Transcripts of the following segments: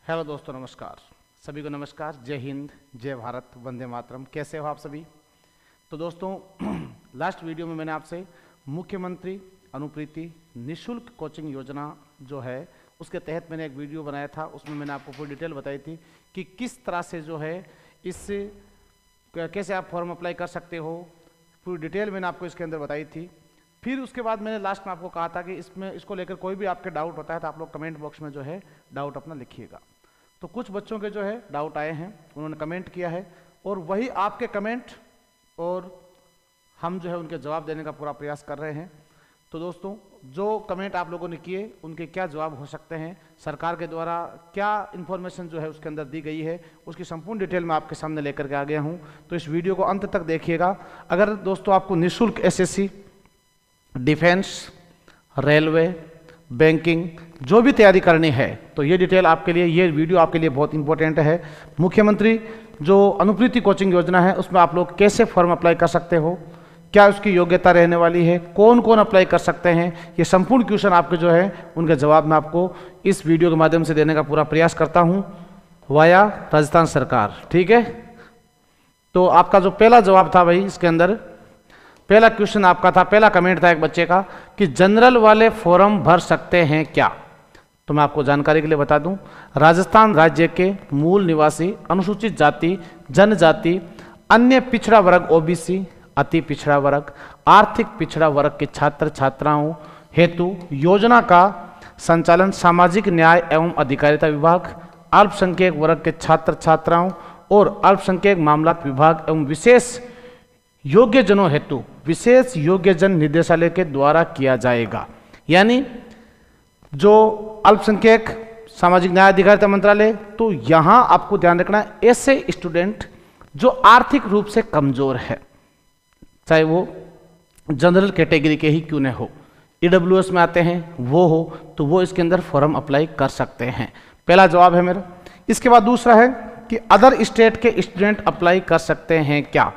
Hello दोस्तों, नमस्कार। सभी को नमस्कार। जय हिंद, जय भारत, वंदे मातरम। कैसे हो आप सभी? तो दोस्तों लास्ट वीडियो में मैंने आपसे मुख्यमंत्री अनुप्रीति निःशुल्क कोचिंग योजना जो है उसके तहत मैंने एक वीडियो बनाया था। उसमें मैंने आपको पूरी डिटेल बताई थी कि किस तरह से जो है इससे कैसे आप फॉर्म अप्लाई कर सकते हो। पूरी डिटेल मैंने आपको इसके अंदर बताई थी। फिर उसके बाद मैंने लास्ट में आपको कहा था कि इसको लेकर कोई भी आपके डाउट होता है तो आप लोग कमेंट बॉक्स में जो है डाउट अपना लिखिएगा। तो कुछ बच्चों के जो है डाउट आए हैं, उन्होंने कमेंट किया है और वही आपके कमेंट और हम जो है उनके जवाब देने का पूरा प्रयास कर रहे हैं। तो दोस्तों जो कमेंट आप लोगों ने किए उनके क्या जवाब हो सकते हैं, सरकार के द्वारा क्या इन्फॉर्मेशन जो है उसके अंदर दी गई है, उसकी संपूर्ण डिटेल मैं आपके सामने लेकर के आ गया हूँ। तो इस वीडियो को अंत तक देखिएगा। अगर दोस्तों आपको निःशुल्क एसएससी, डिफेंस, रेलवे, बैंकिंग जो भी तैयारी करनी है तो ये डिटेल आपके लिए, ये वीडियो आपके लिए बहुत इंपॉर्टेंट है। मुख्यमंत्री जो अनुप्रीति कोचिंग योजना है उसमें आप लोग कैसे फॉर्म अप्लाई कर सकते हो, क्या उसकी योग्यता रहने वाली है, कौन कौन अप्लाई कर सकते हैं, ये संपूर्ण क्वेश्चन आपके जो है उनके जवाब मैं आपको इस वीडियो के माध्यम से देने का पूरा प्रयास करता हूँ वाया राजस्थान सरकार। ठीक है, तो आपका जो पहला जवाब था भाई, इसके अंदर पहला क्वेश्चन आपका था, पहला कमेंट था एक बच्चे का कि जनरल वाले फॉर्म भर सकते हैं क्या। तो मैं आपको जानकारी के लिए बता दूं, राजस्थान राज्य के मूल निवासी, अनुसूचित जाति, जनजाति, अन्य पिछड़ा वर्ग ओबीसी, अति पिछड़ा वर्ग, आर्थिक पिछड़ा वर्ग के छात्र छात्राओं हेतु योजना का संचालन सामाजिक न्याय एवं अधिकारिता विभाग, अल्पसंख्यक वर्ग के छात्र छात्राओं और अल्पसंख्यक मामलात विभाग एवं विशेष योग्य जनों हेतु विशेष योग्य जन निर्देशालय के द्वारा किया जाएगा। यानी जो अल्पसंख्यक सामाजिक न्याय अधिकारिता मंत्रालय, तो यहां आपको ध्यान रखना ऐसे स्टूडेंट जो आर्थिक रूप से कमजोर है, चाहे वो जनरल कैटेगरी के ही क्यों न हो, ईडब्ल्यूएस में आते हैं वो हो, तो वो इसके अंदर फॉर्म अप्लाई कर सकते हैं। पहला जवाब है मेरा। इसके बाद दूसरा है कि अदर स्टेट के स्टूडेंट अप्लाई कर सकते हैं क्या।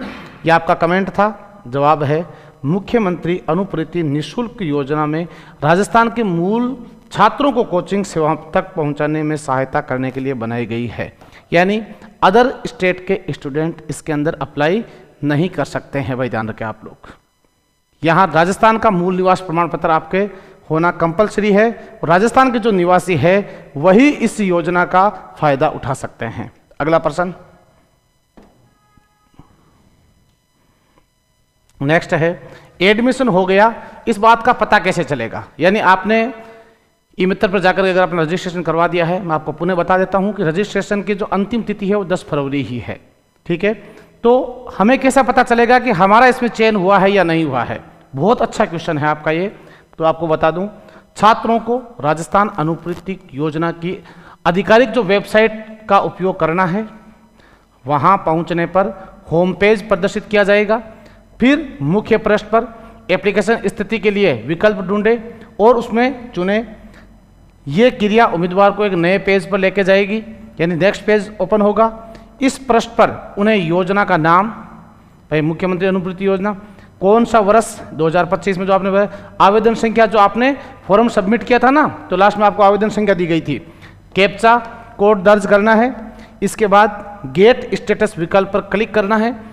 यह आपका कमेंट था। जवाब है मुख्यमंत्री अनुप्रीति निःशुल्क योजना में राजस्थान के मूल छात्रों को कोचिंग सेवाओं तक पहुंचाने में सहायता करने के लिए बनाई गई है। यानी अदर स्टेट के स्टूडेंट इसके अंदर अप्लाई नहीं कर सकते हैं भाई, ध्यान रखें आप लोग। यहाँ राजस्थान का मूल निवास प्रमाण पत्र आपके होना कंपलसरी है और राजस्थान के जो निवासी है वही इस योजना का फायदा उठा सकते हैं। अगला प्रश्न नेक्स्ट है, एडमिशन हो गया, इस बात का पता कैसे चलेगा। यानी आपने ई मित्र पर जाकर अगर आपने रजिस्ट्रेशन करवा दिया है, मैं आपको पुनः बता देता हूं कि रजिस्ट्रेशन की जो अंतिम तिथि है वो 10 फरवरी ही है। ठीक है, तो हमें कैसा पता चलेगा कि हमारा इसमें चयन हुआ है या नहीं हुआ है। बहुत अच्छा क्वेश्चन है आपका ये। तो आपको बता दूं, छात्रों को राजस्थान अनुप्रीति योजना की आधिकारिक जो वेबसाइट का उपयोग करना है, वहां पहुंचने पर होम पेज प्रदर्शित किया जाएगा। फिर मुख्य पृष्ठ पर एप्लीकेशन स्थिति के लिए विकल्प ढूंढे और उसमें चुने। ये क्रिया उम्मीदवार को एक नए पेज पर लेके जाएगी, यानी नेक्स्ट पेज ओपन होगा। इस पृष्ठ पर उन्हें योजना का नाम, भाई मुख्यमंत्री अनुप्रीति योजना, कौन सा वर्ष 2025 में जो आपने आवेदन संख्या जो आपने फॉर्म सबमिट किया था ना, तो लास्ट में आपको आवेदन संख्या दी गई थी, कैप्चा कोड दर्ज करना है। इसके बाद गेट स्टेटस विकल्प पर क्लिक करना है।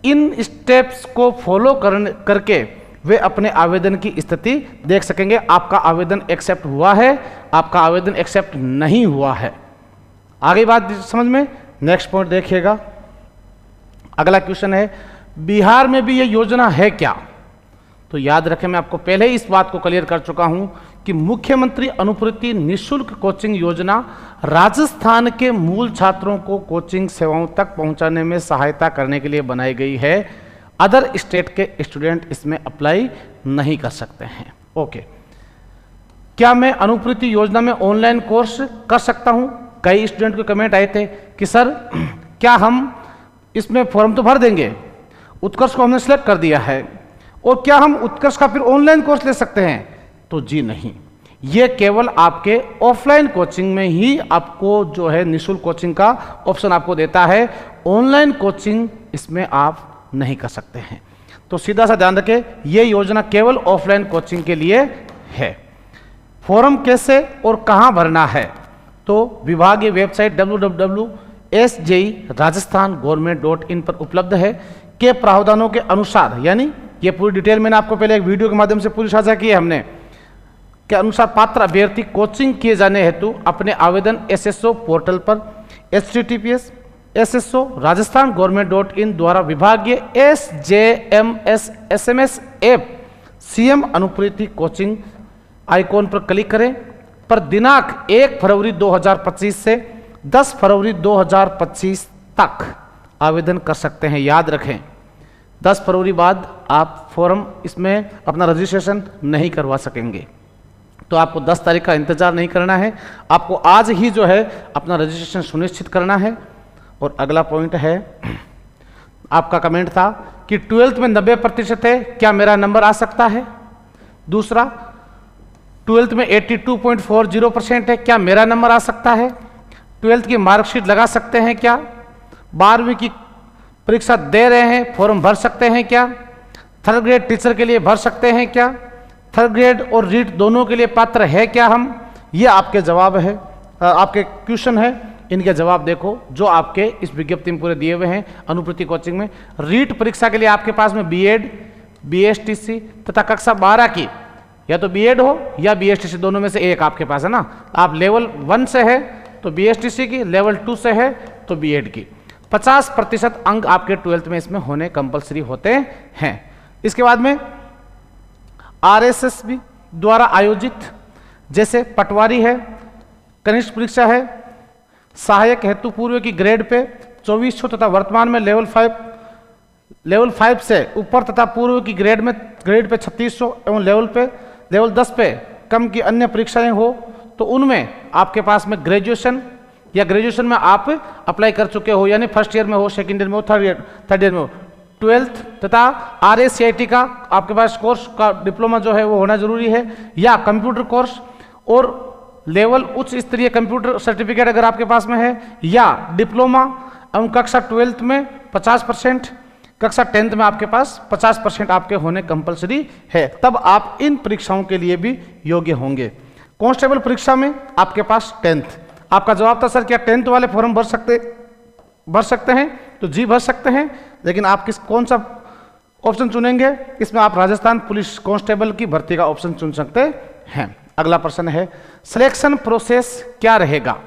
इन स्टेप्स को फॉलो करके वे अपने आवेदन की स्थिति देख सकेंगे। आपका आवेदन एक्सेप्ट हुआ है, आपका आवेदन एक्सेप्ट नहीं हुआ है। आगे बात समझ में। नेक्स्ट पॉइंट देखिएगा। अगला क्वेश्चन है, बिहार में भी ये योजना है क्या। तो याद रखें, मैं आपको पहले ही इस बात को क्लियर कर चुका हूं कि मुख्यमंत्री अनुप्रीति निःशुल्क कोचिंग योजना राजस्थान के मूल छात्रों को कोचिंग सेवाओं तक पहुंचाने में सहायता करने के लिए बनाई गई है। अदर स्टेट के स्टूडेंट इसमें अप्लाई नहीं कर सकते हैं। ओके, क्या मैं अनुप्रीति योजना में ऑनलाइन कोर्स कर सकता हूं। कई स्टूडेंट के कमेंट आए थे कि सर क्या हम इसमें फॉर्म तो भर देंगे, उत्कर्ष को हमने सेलेक्ट कर दिया है, और क्या हम उत्कर्ष का फिर ऑनलाइन कोर्स ले सकते हैं। तो जी नहीं, ये केवल आपके ऑफलाइन कोचिंग में ही आपको जो है निःशुल्क कोचिंग का ऑप्शन आपको देता है। ऑनलाइन कोचिंग इसमें आप नहीं कर सकते हैं। तो सीधा सा ध्यान रखें, ये योजना केवल ऑफलाइन कोचिंग के लिए है। फॉर्म कैसे और कहां भरना है, तो विभागीय वेबसाइट www.sjirajasthan.government.in पर उपलब्ध है के प्रावधानों के अनुसार, यानी ये पूरी डिटेल मैंने आपको पहले एक वीडियो के माध्यम से पूरी साझा की है हमने, के अनुसार पात्र अभ्यर्थी कोचिंग किए जाने हेतु अपने आवेदन एसएसओ पोर्टल पर https://sso.rajasthan.government.in द्वारा विभागीय SJMS SMS app CM Anupriti coaching icon पर क्लिक करें। पर दिनांक 1 फरवरी 2025 से 10 फरवरी 2025 तक आवेदन कर सकते हैं। याद रखें 10 फरवरी बाद आप फॉर्म इसमें अपना रजिस्ट्रेशन नहीं करवा सकेंगे, तो आपको 10 तारीख का इंतजार नहीं करना है, आपको आज ही जो है अपना रजिस्ट्रेशन सुनिश्चित करना है। और अगला पॉइंट है, आपका कमेंट था कि 12th में 90% है, क्या मेरा नंबर आ सकता है? दूसरा, 12th में 82.40% है, क्या मेरा नंबर आ सकता है? 12th की मार्कशीट लगा सकते हैं क्या? 12वीं की परीक्षा दे रहे हैं, फॉर्म भर सकते हैं क्या? 3rd ग्रेड टीचर के लिए भर सकते हैं क्या? 3rd ग्रेड और रीट दोनों के लिए पात्र है क्या हम? ये आपके जवाब है, आपके क्वेश्चन है, इनके जवाब देखो जो आपके इस विज्ञप्ति में पूरे दिए हुए हैं। अनुप्रीति कोचिंग में रीट परीक्षा के लिए आपके पास में बीएड, बीएसटीसी तथा कक्षा 12 की या तो बीएड हो या बीएसटीसी, दोनों में से एक आपके पास है ना। आप लेवल 1 से है तो बीएसटीसी की, लेवल 2 से है तो बीएड की। 50% अंक आपके 12th में इसमें होने कंपलसरी होते हैं। इसके बाद में आरएसएस द्वारा आयोजित जैसे पटवारी है, कनिष्ठ परीक्षा है, सहायक हेतु पूर्व की ग्रेड पे 2400 तथा वर्तमान में लेवल 5 से ऊपर तथा पूर्व की ग्रेड पे 3600 एवं लेवल 10 पे कम की अन्य परीक्षाएं हो तो उनमें आपके पास में ग्रेजुएशन या ग्रेजुएशन में आप अप्लाई कर चुके हो, यानी फर्स्ट ईयर में हो, सेकंड ईयर में हो, थर्ड ईयर में हो, 12th तथा RACIT का आपके पास कोर्स का डिप्लोमा जो है वो होना जरूरी है, या कंप्यूटर कोर्स और लेवल उच्च स्तरीय कंप्यूटर सर्टिफिकेट अगर आपके पास में है, या डिप्लोमा एवं कक्षा 12th में 50%, कक्षा 10th में आपके पास 50% आपके होने कंपलसरी है, तब आप इन परीक्षाओं के लिए भी योग्य होंगे। कांस्टेबल परीक्षा में आपके पास 10th। आपका जवाब था सर क्या 10th वाले फॉर्म भर सकते हैं? तो जी भर सकते हैं, लेकिन आप कौन सा ऑप्शन चुनेंगे? इसमें आप राजस्थान पुलिस कांस्टेबल की भर्ती का ऑप्शन चुन सकते हैं। अगला प्रश्न है, सिलेक्शन प्रोसेस क्या रहेगा?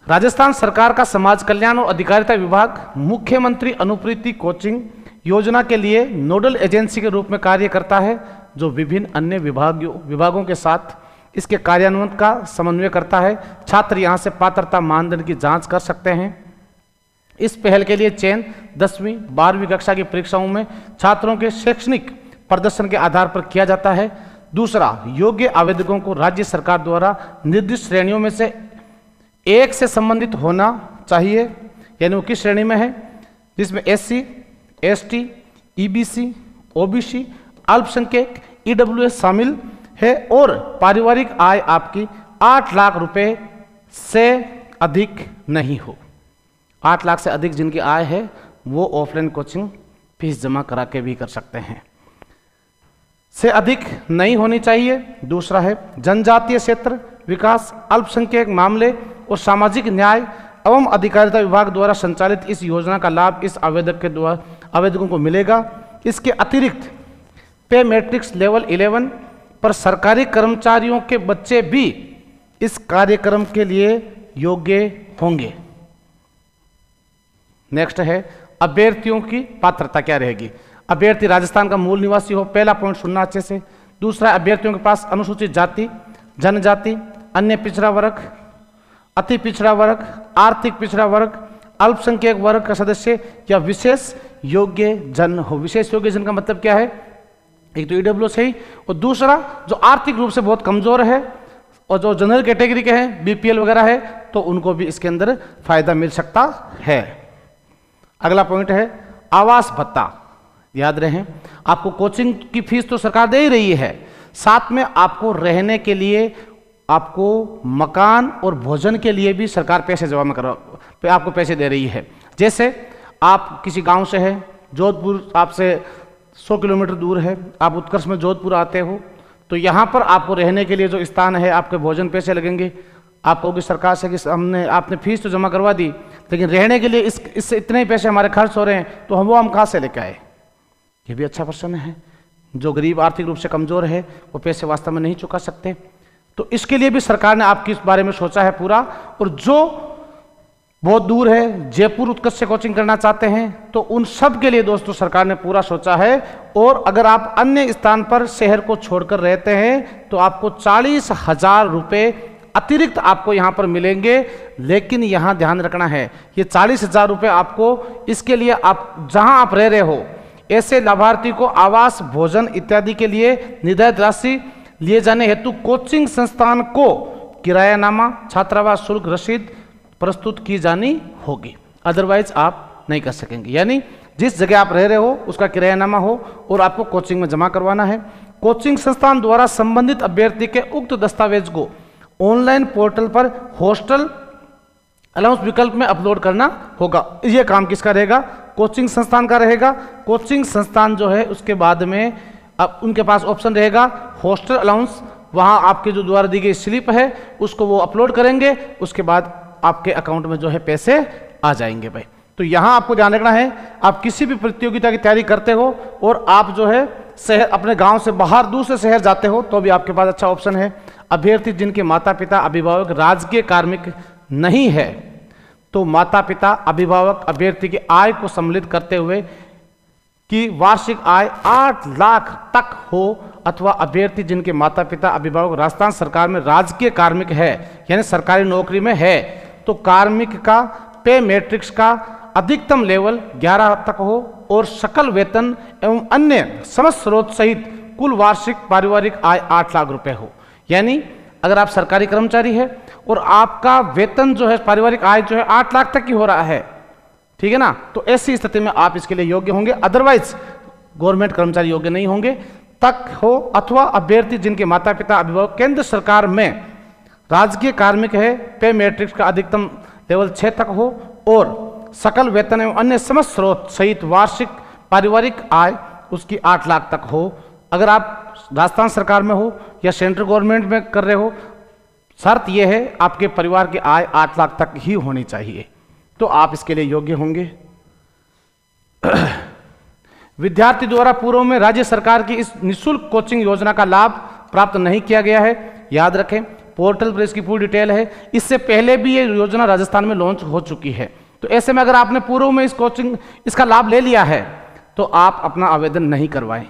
राजस्थान सरकार का समाज कल्याण और अधिकारिता विभाग मुख्यमंत्री अनुप्रीति कोचिंग योजना के लिए नोडल एजेंसी के रूप में कार्य करता है, जो विभिन्न अन्य विभागों के साथ इसके कार्यान्वयन का समन्वय करता है। छात्र यहां से पात्रता मानदंड की जांच कर सकते हैं। इस पहल के लिए चयन 10वीं 12वीं कक्षा की परीक्षाओं में छात्रों के शैक्षणिक प्रदर्शन के आधार पर किया जाता है। दूसरा, योग्य आवेदकों को राज्य सरकार द्वारा निर्दिष्ट श्रेणियों में से एक से संबंधित होना चाहिए, यानी वो किस श्रेणी में है, जिसमें SC, ST, EBC, OBC, अल्पसंख्यक, EWS शामिल है, और पारिवारिक आय आपकी 8 लाख रुपए से अधिक नहीं हो। 8 लाख से अधिक जिनकी आय है वो ऑफलाइन कोचिंग फीस जमा करा के भी कर सकते हैं, से अधिक नहीं होनी चाहिए। दूसरा है, जनजातीय क्षेत्र विकास, अल्पसंख्यक मामले और सामाजिक न्याय एवं अधिकारिता विभाग द्वारा संचालित इस योजना का लाभ इस आवेदकों को मिलेगा। इसके अतिरिक्त पे मैट्रिक्स लेवल 11 पर सरकारी कर्मचारियों के बच्चे भी इस कार्यक्रम के लिए योग्य होंगे। नेक्स्ट है, अभ्यर्थियों की पात्रता क्या रहेगी? अभ्यर्थी राजस्थान का मूल निवासी हो, पहला पॉइंट सुनना अच्छे से। दूसरा, अभ्यर्थियों के पास अनुसूचित जाति, जनजाति, अन्य पिछड़ा वर्ग, अति पिछड़ा वर्ग, आर्थिक पिछड़ा वर्ग, अल्पसंख्यक वर्ग का सदस्य या विशेष योग्य जन हो। विशेष योग्य जन का मतलब क्या है? एक तो EWS है, और दूसरा जो आर्थिक रूप से बहुत कमजोर है और जो जनरल कैटेगरी के हैं, BPL वगैरह है, तो उनको भी इसके अंदर फायदा मिल सकता है। अगला पॉइंट है आवास भत्ता। याद रहे, आपको कोचिंग की फीस तो सरकार दे ही रही है, साथ में आपको रहने के लिए आपको मकान और भोजन के लिए भी सरकार पैसे जमा पे आपको पैसे दे रही है। जैसे आप किसी गांव से हैं, जोधपुर आपसे 100 किलोमीटर दूर है, आप उत्कर्ष में जोधपुर आते हो, तो यहाँ पर आपको रहने के लिए जो स्थान है, आपके भोजन पैसे लगेंगे, आप कहोगे सरकार से कि हमने आपने फीस तो जमा करवा दी, लेकिन रहने के लिए इससे इतने ही पैसे हमारे खर्च हो रहे हैं, तो हम कहाँ से लेके आए? ये भी अच्छा प्रश्न है। जो गरीब आर्थिक रूप से कमजोर है वो पैसे वास्तव में नहीं चुका सकते, तो इसके लिए भी सरकार ने आपकी इस बारे में सोचा है पूरा। और जो बहुत दूर है, जयपुर उत्कर्ष से कोचिंग करना चाहते हैं, तो उन सब के लिए दोस्तों सरकार ने पूरा सोचा है। और अगर आप अन्य स्थान पर शहर को छोड़कर रहते हैं तो आपको 40,000 रुपये अतिरिक्त आपको यहाँ पर मिलेंगे। लेकिन यहाँ ध्यान रखना है, ये 40,000 रुपये आपको, इसके लिए आप जहाँ आप रह रहे हो ऐसे लाभार्थी को आवास, भोजन इत्यादि के लिए निर्धारित राशि लिए जाने हेतु कोचिंग संस्थान को किरायानामा, छात्रावास शुल्क रसीद प्रस्तुत की जानी होगी, अदरवाइज आप नहीं कर सकेंगे। यानी जिस जगह आप रह रहे हो उसका किरायानामा हो और आपको कोचिंग में जमा करवाना है। कोचिंग संस्थान द्वारा संबंधित अभ्यर्थी के उक्त दस्तावेज को ऑनलाइन पोर्टल पर हॉस्टल अलाउंस विकल्प में अपलोड करना होगा। यह काम किसका रहेगा? कोचिंग संस्थान का रहेगा। कोचिंग संस्थान जो है उसके बाद में अब उनके पास ऑप्शन रहेगा हॉस्टल अलाउंस, वहां आपके जो द्वारा दी गई स्लिप है उसको वो अपलोड करेंगे, उसके बाद आपके अकाउंट में जो है पैसे आ जाएंगे भाई। तो यहां आपको ध्यान रखना है, आप किसी भी प्रतियोगिता की तैयारी करते हो और आप जो है शहर, अपने गांव से बाहर दूसरे शहर जाते हो, तो भी आपके पास अच्छा ऑप्शन है। अभ्यर्थी जिनके माता पिता अभिभावक राजकीय कार्मिक नहीं है, तो माता पिता अभिभावक अभ्यर्थी की आय को सम्मिलित करते हुए कि वार्षिक आय 8 लाख तक हो, अथवा अभ्यर्थी जिनके माता पिता अभिभावक राजस्थान सरकार में राजकीय कार्मिक है, यानी सरकारी नौकरी में है, तो कार्मिक का पे मैट्रिक्स का अधिकतम लेवल 11 तक हो और सकल वेतन एवं अन्य समस्त स्रोत सहित कुल वार्षिक पारिवारिक आय 8 लाख रुपए हो। यानी अगर आप सरकारी कर्मचारी है और आपका वेतन जो है, पारिवारिक आय जो है 8 लाख तक की हो रहा है, ठीक है ना, तो ऐसी स्थिति में आप इसके लिए योग्य होंगे, अदरवाइज गवर्नमेंट कर्मचारी योग्य नहीं होंगे तक हो। अथवा अभ्यर्थी जिनके माता पिता अभिभावक केंद्र सरकार में राजकीय कार्मिक है, पे मैट्रिक्स का अधिकतम लेवल 6 तक हो और सकल वेतन एवं अन्य समस्त स्रोत सहित वार्षिक पारिवारिक आय उसकी 8 लाख तक हो। अगर आप राजस्थान सरकार में हो या सेंट्रल गवर्नमेंट में कर रहे हो, शर्त यह है आपके परिवार की आय 8 लाख तक ही होनी चाहिए, तो आप इसके लिए योग्य होंगे। विद्यार्थी द्वारा पूर्व में राज्य सरकार की इस निःशुल्क कोचिंग योजना का लाभ प्राप्त नहीं किया गया है, याद रखें पोर्टल पर इसकी पूरी डिटेल है। इससे पहले भी ये योजना राजस्थान में लॉन्च हो चुकी है, तो ऐसे में अगर आपने पूर्व में इसका लाभ ले लिया है तो आप अपना आवेदन नहीं करवाएं,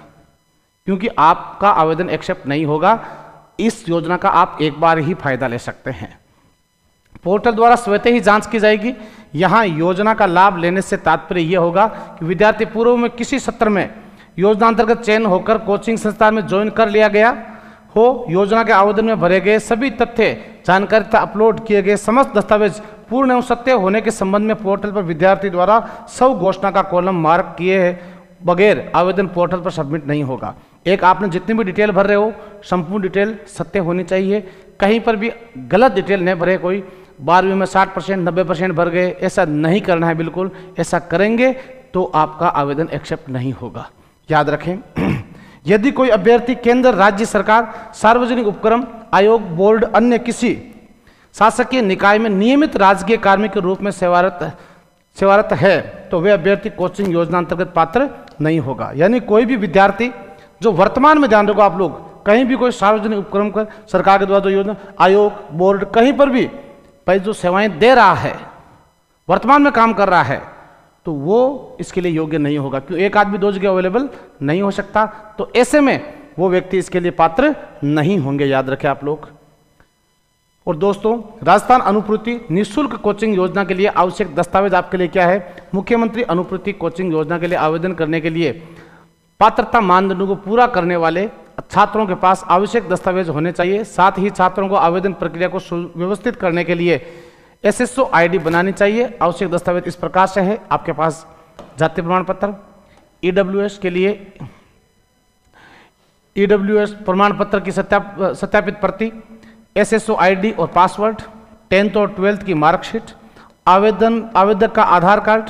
क्योंकि आपका आवेदन एक्सेप्ट नहीं होगा। इस योजना का आप एक बार ही फायदा ले सकते हैं। पोर्टल द्वारा स्वतः ही जांच की जाएगी। यहां योजना का लाभ लेने से तात्पर्य यह होगा कि विद्यार्थी पूर्व में किसी सत्र में योजना अंतर्गत चयन होकर कोचिंग संस्थान में ज्वाइन कर लिया गया हो, योजना के आवेदन में भरे गए सभी तथ्य जानकारी तथा अपलोड किए गए समस्त दस्तावेज पूर्ण एवं सत्य होने के संबंध में पोर्टल पर विद्यार्थी द्वारा सब घोषणा का कॉलम मार्क किए बगैर आवेदन पोर्टल पर सबमिट नहीं होगा। एक आपने जितनी भी डिटेल भर रहे हो संपूर्ण डिटेल सत्य होनी चाहिए, कहीं पर भी गलत डिटेल नहीं भरे। कोई 12वीं में 60% 90% भर गए, ऐसा नहीं करना है बिल्कुल। ऐसा करेंगे तो आपका आवेदन एक्सेप्ट नहीं होगा, याद रखें। यदि कोई अभ्यर्थी केंद्र, राज्य सरकार, सार्वजनिक उपक्रम आयोग, बोर्ड, अन्य किसी शासकीय निकाय में नियमित राजकीय कार्मिक के रूप में सेवारत है तो वे अभ्यर्थी कोचिंग योजना अंतर्गत पात्र नहीं होगा। यानी कोई भी विद्यार्थी जो वर्तमान में, ध्यान रखो आप लोग, कहीं भी कोई सार्वजनिक उपक्रम कर सरकार के द्वारा जो योजना, आयोग, बोर्ड, कहीं पर भी भाई जो सेवाएं दे रहा है, वर्तमान में काम कर रहा है, तो वो इसके लिए योग्य नहीं होगा। क्यों? एक आदमी 2 जगह अवेलेबल नहीं हो सकता, तो ऐसे में वो व्यक्ति इसके लिए पात्र नहीं होंगे, याद रखें आप लोग। और दोस्तों, राजस्थान अनुपूर्ति निःशुल्क कोचिंग योजना के लिए आवश्यक दस्तावेज आपके लिए क्या है? मुख्यमंत्री अनुपूर्ति कोचिंग योजना के लिए आवेदन करने के लिए पात्रता मानदंडों को पूरा करने वाले छात्रों के पास आवश्यक दस्तावेज होने चाहिए। साथ ही छात्रों को आवेदन प्रक्रिया को सुव्यवस्थित करने के लिए SSO ID बनानी चाहिए। आवश्यक दस्तावेज इस प्रकार से है, आपके पास जाति प्रमाण पत्र, EWS के लिए EWS प्रमाण पत्र की सत्यापित प्रति, SSO ID और पासवर्ड, 10th और 12th की मार्कशीट, आवेदक का आधार कार्ड,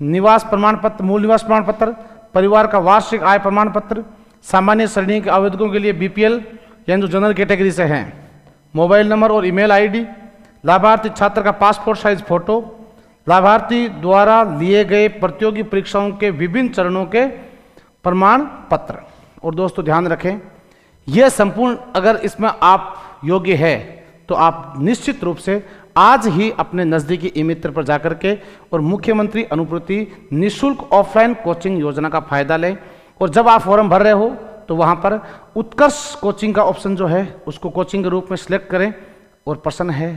निवास प्रमाण पत्र, मूल निवास प्रमाण पत्र, परिवार का वार्षिक आय प्रमाण पत्र, सामान्य श्रेणी के आवेदकों के लिए BPL यानी जो जनरल कैटेगरी से हैं, मोबाइल नंबर और ईमेल आईडी, लाभार्थी छात्र का पासपोर्ट साइज फोटो, लाभार्थी द्वारा लिए गए प्रतियोगी परीक्षाओं के विभिन्न चरणों के प्रमाण पत्र। और दोस्तों ध्यान रखें, यह संपूर्ण अगर इसमें आप योग्य है तो आप निश्चित रूप से आज ही अपने नज़दीकी ई मित्र पर जाकर के और मुख्यमंत्री अनुपूर्ति निःशुल्क ऑफलाइन कोचिंग योजना का फायदा लें। और जब आप फॉर्म भर रहे हो तो वहाँ पर उत्कर्ष कोचिंग का ऑप्शन जो है उसको कोचिंग के रूप में सिलेक्ट करें। और प्रश्न है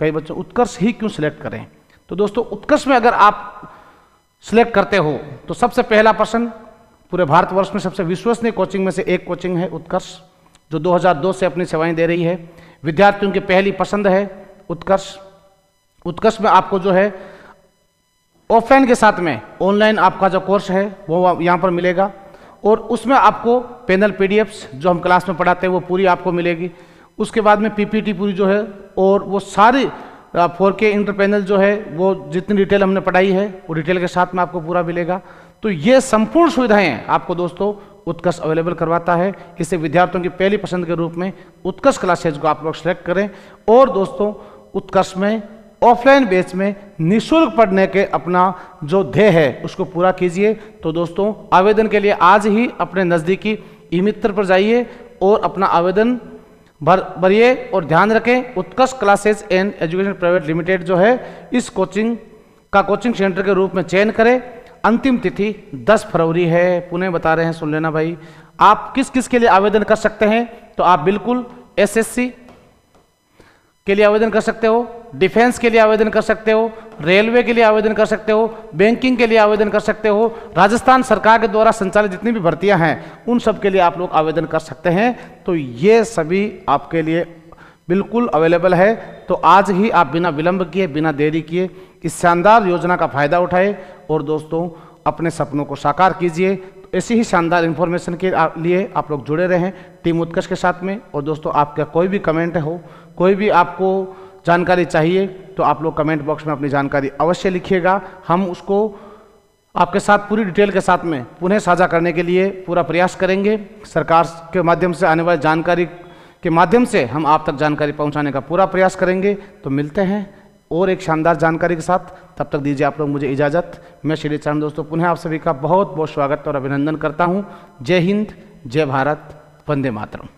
कई बच्चों उत्कर्ष ही क्यों सिलेक्ट करें, तो दोस्तों उत्कर्ष में अगर आप सिलेक्ट करते हो तो सबसे पहला प्रश्न, पूरे भारतवर्ष में सबसे विश्वसनीय कोचिंग में से एक कोचिंग है उत्कर्ष, जो 2002 से अपनी सेवाएं दे रही है। विद्यार्थियों की पहली पसंद है उत्कर्ष। उत्कर्ष में आपको जो है ऑफलाइन के साथ में ऑनलाइन आपका जो कोर्स है वो यहाँ पर मिलेगा, और उसमें आपको पैनल पीडीएफ्स जो हम क्लास में पढ़ाते हैं वो पूरी आपको मिलेगी। उसके बाद में पीपीटी पूरी जो है, और वो सारी 4K इंटर पैनल जो है वो जितनी डिटेल हमने पढ़ाई है वो डिटेल के साथ में आपको पूरा मिलेगा। तो ये संपूर्ण सुविधाएं आपको दोस्तों उत्कर्ष अवेलेबल करवाता है। इसे विद्यार्थियों की पहली पसंद के रूप में उत्कर्ष क्लासेज को आप लोग सेलेक्ट करें। और दोस्तों उत्कर्ष में ऑफलाइन बैच में निःशुल्क पढ़ने के अपना जो ध्येय है उसको पूरा कीजिए। तो दोस्तों आवेदन के लिए आज ही अपने नज़दीकी ई मित्र पर जाइए और अपना आवेदन भरिए। और ध्यान रखें, Utkarsh classes and education private limited जो है इस कोचिंग का कोचिंग सेंटर के रूप में चयन करें। अंतिम तिथि 10 फरवरी है। पुनः बता रहे हैं, सुन लेना भाई। आप किस किस के लिए आवेदन कर सकते हैं, तो आप बिल्कुल एसएससी के लिए आवेदन कर सकते हो, डिफेंस के लिए आवेदन कर सकते हो, रेलवे के लिए आवेदन कर सकते हो, बैंकिंग के लिए आवेदन कर सकते हो, राजस्थान सरकार के द्वारा संचालित जितनी भी भर्तियां हैं उन सब के लिए आप लोग आवेदन कर सकते हैं। तो ये सभी आपके लिए बिल्कुल अवेलेबल है। तो आज ही आप बिना विलंब किए, बिना देरी किए इस शानदार योजना का फायदा उठाए और दोस्तों अपने सपनों को साकार कीजिए। तो ऐसी ही शानदार इन्फॉर्मेशन के लिए आप लोग जुड़े रहें टीम उत्कर्ष के साथ में। और दोस्तों आपका कोई भी कमेंट हो, कोई भी आपको जानकारी चाहिए तो आप लोग कमेंट बॉक्स में अपनी जानकारी अवश्य लिखिएगा। हम उसको आपके साथ पूरी डिटेल के साथ में पुनः साझा करने के लिए पूरा प्रयास करेंगे। सरकार के माध्यम से आने वाली जानकारी के माध्यम से हम आप तक जानकारी पहुंचाने का पूरा प्रयास करेंगे। तो मिलते हैं और एक शानदार जानकारी के साथ, तब तक दीजिए आप लोग मुझे इजाज़त। मैं श्री चरण दोस्तों पुनः आप सभी का बहुत बहुत स्वागत और अभिनंदन करता हूं। जय हिंद, जय भारत, वंदे मातरम।